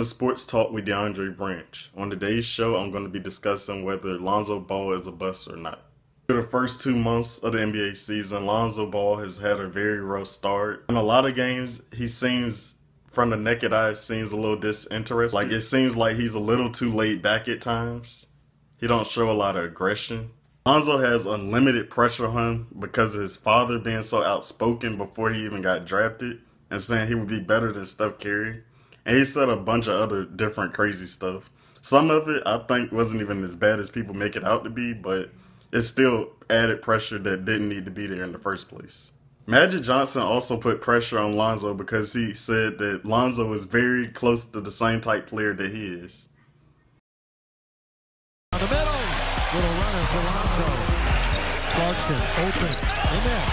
to Sports Talk with DeAndre Branch. On today's show, I'm going to be discussing whether Lonzo Ball is a bust or not. For the first 2 months of the NBA season, Lonzo Ball has had a very rough start. In a lot of games, he seems, from the naked eye, seems a little disinterested. Like, it seems like he's a little too laid back at times. He don't show a lot of aggression. Lonzo has unlimited pressure on him because of his father being so outspoken before he even got drafted and saying he would be better than Steph Curry. And he said a bunch of other different crazy stuff. Some of it I think wasn't even as bad as people make it out to be, but it's still added pressure that didn't need to be there in the first place. Magic Johnson also put pressure on Lonzo because he said that Lonzo is very close to the same type player that he is. On the middle, little runner for Lonzo. Clarkson open, and then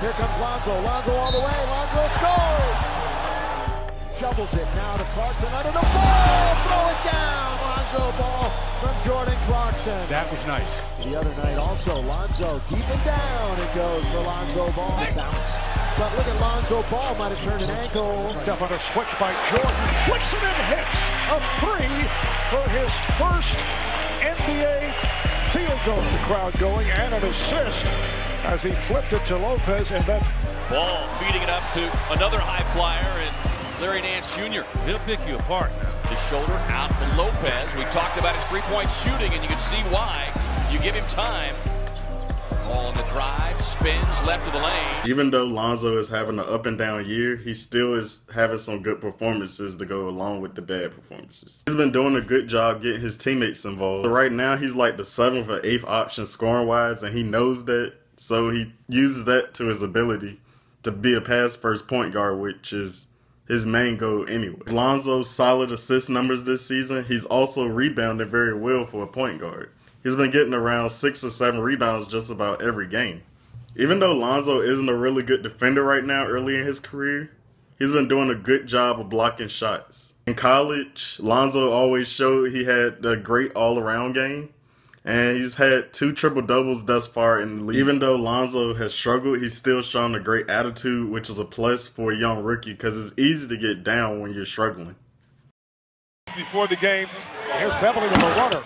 here comes Lonzo. Lonzo all the way. Lonzo scores. Shovels it now to Clarkson under the ball. Throw it down. Lonzo Ball from Jordan Clarkson. That was nice. The other night also, Lonzo deep and down. It goes for Lonzo Ball. Bounce. But look at Lonzo Ball. Might have turned an ankle. Picked up on a switch by Jordan. Flicks it and hits a three for his first NBA field goal. The crowd going and an assist as he flipped it to Lopez and then Ball feeding it up to another high flyer and Larry Nance Jr. He'll pick you apart. His shoulder out to Lopez. We talked about his three-point shooting, and you can see why. You give him time. Ball on the drive, spins left of the lane. Even though Lonzo is having an up and down year, he still is having some good performances to go along with the bad performances. He's been doing a good job getting his teammates involved. So right now, he's like the 7th or 8th option scoring-wise, and he knows that. So he uses that to his ability to be a pass-first point guard, which is his main goal anyway. Lonzo's solid assist numbers this season, he's also rebounded very well for a point guard. He's been getting around 6 or 7 rebounds just about every game. Even though Lonzo isn't a really good defender right now early in his career, he's been doing a good job of blocking shots. In college, Lonzo always showed he had a great all-around game. And he's had 2 triple-doubles thus far in the league. Even though Lonzo has struggled, he's still shown a great attitude, which is a plus for a young rookie because it's easy to get down when you're struggling. before the game. Here's Beverly with the runner.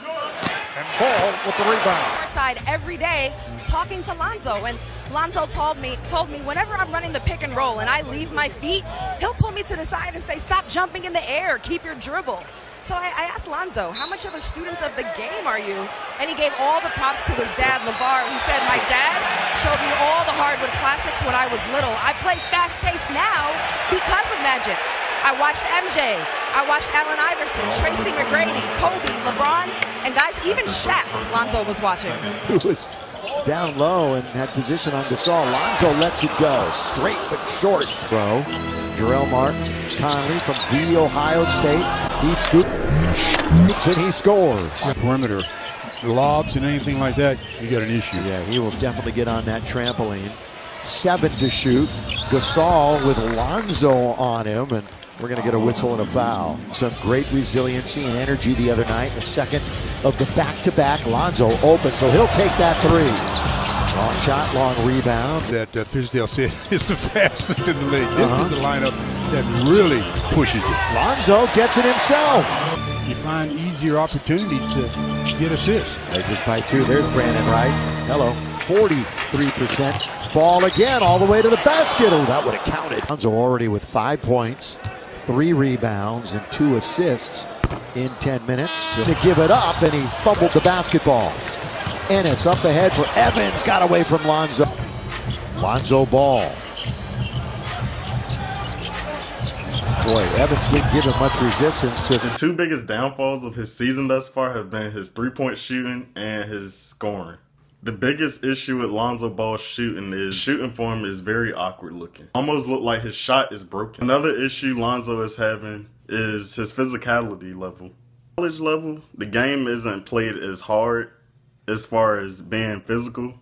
And Ball with the rebound. Side every day talking to Lonzo, and Lonzo told me whenever I'm running the pick and roll and I leave my feet, he'll pull me to the side and say, stop jumping in the air, keep your dribble. So I asked Lonzo, how much of a student of the game are you? And he gave all the props to his dad, LeVar. He said, my dad showed me all the hardwood classics when I was little. I play fast-paced now because of Magic. I watched MJ, I watched Allen Iverson, Tracy McGrady, Kobe, LeBron, and guys, even Shaq, Lonzo was watching. Who was down low and had position on Gasol. Lonzo lets it go. Straight but short throw. Jarrell Martin, Conley from the Ohio State. He scoops and he scores. Perimeter lobs and anything like that, you got an issue. Yeah, he will definitely get on that trampoline. 7 to shoot. Gasol with Lonzo on him, and we're going to get a whistle and a foul. Some great resiliency and energy the other night. The second of the back-to-back. Lonzo open, so he'll take that 3. Long shot, long rebound. That Fisdale said is the fastest in the league. This is the lineup that really pushes it. Lonzo gets it himself. You find easier opportunities to get assists. They just by 2. There's Brandon Wright. Hello. 43%. Ball again all the way to the basket. Oh, that would have counted. Lonzo already with 5 points, 3 rebounds, and 2 assists in 10 minutes. To give it up, and he fumbled the basketball. Ennis up ahead for Evans. Got away from Lonzo. Lonzo Ball. Boy, Evans didn't give him much resistance. The 2 biggest downfalls of his season thus far have been his 3-point shooting and his scoring. The biggest issue with Lonzo Ball's shooting is shooting form is very awkward looking. Almost look like his shot is broken. Another issue Lonzo is having is his physicality level. College level, the game isn't played as hard as far as being physical.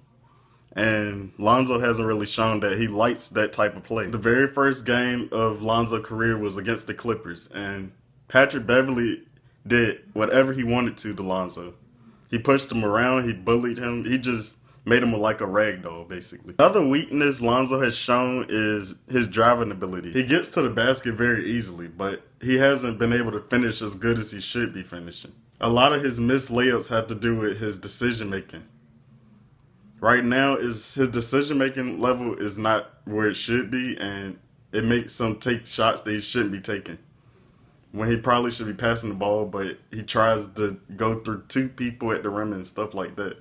And Lonzo hasn't really shown that he likes that type of play. The very first game of Lonzo's career was against the Clippers, and Patrick Beverly did whatever he wanted to Lonzo. He pushed him around, he bullied him, he just made him like a rag doll, basically. Another weakness Lonzo has shown is his driving ability. He gets to the basket very easily, but he hasn't been able to finish as good as he should be finishing. A lot of his missed layups have to do with his decision making. Right now, his decision making level is not where it should be, and it makes him take shots that he shouldn't be taking, when he probably should be passing the ball, but he tries to go through two people at the rim and stuff like that.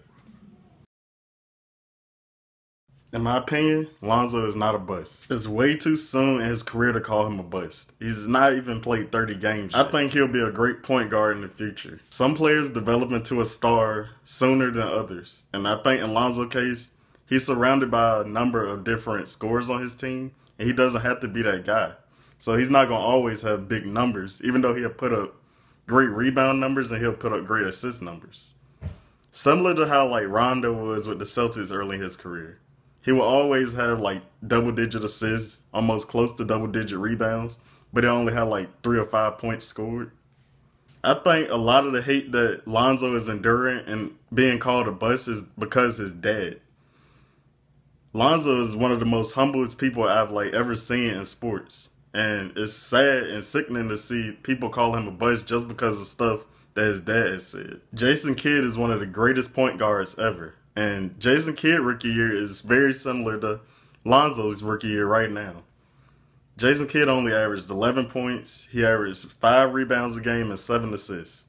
In my opinion, Lonzo is not a bust. It's way too soon in his career to call him a bust. He's not even played 30 games yet. I think he'll be a great point guard in the future. Some players develop into a star sooner than others. And I think in Lonzo's case, he's surrounded by a number of different scorers on his team, and he doesn't have to be that guy. So he's not going to always have big numbers, even though he'll put up great rebound numbers and he'll put up great assist numbers. Similar to how like Rondo was with the Celtics early in his career. He will always have like double-digit assists, almost close to double-digit rebounds, but he only had like 3 or 5 points scored. I think a lot of the hate that Lonzo is enduring and being called a bust is because his dad. Lonzo is one of the most humblest people I've like ever seen in sports, and it's sad and sickening to see people call him a bust just because of stuff that his dad has said. Jason Kidd is one of the greatest point guards ever. And Jason Kidd rookie year is very similar to Lonzo's rookie year right now. Jason Kidd only averaged 11 points. He averaged 5 rebounds a game and 7 assists.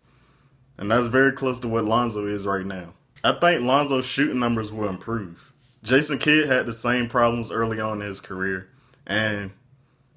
And that's very close to what Lonzo is right now. I think Lonzo's shooting numbers will improve. Jason Kidd had the same problems early on in his career. And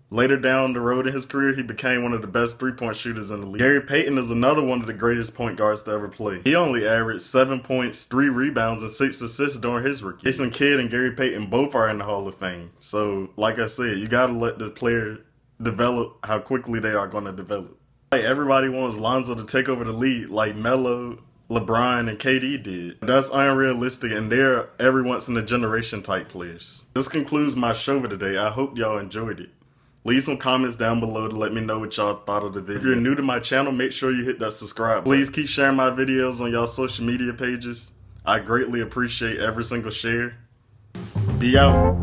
later down the road in his career, he became one of the best three-point shooters in the league. Gary Payton is another one of the greatest point guards to ever play. He only averaged 7 points, 3 rebounds, and 6 assists during his rookie. Jason Kidd and Gary Payton both are in the Hall of Fame. So, like I said, you got to let the player develop how quickly they are going to develop. Like, everybody wants Lonzo to take over the league like Melo, LeBron, and KD did. That's unrealistic, and they're every once in a generation type players. This concludes my show for today. I hope y'all enjoyed it. Leave some comments down below to let me know what y'all thought of the video. If you're new to my channel, make sure you hit that subscribe. Please keep sharing my videos on y'all social media pages. I greatly appreciate every single share. Be out.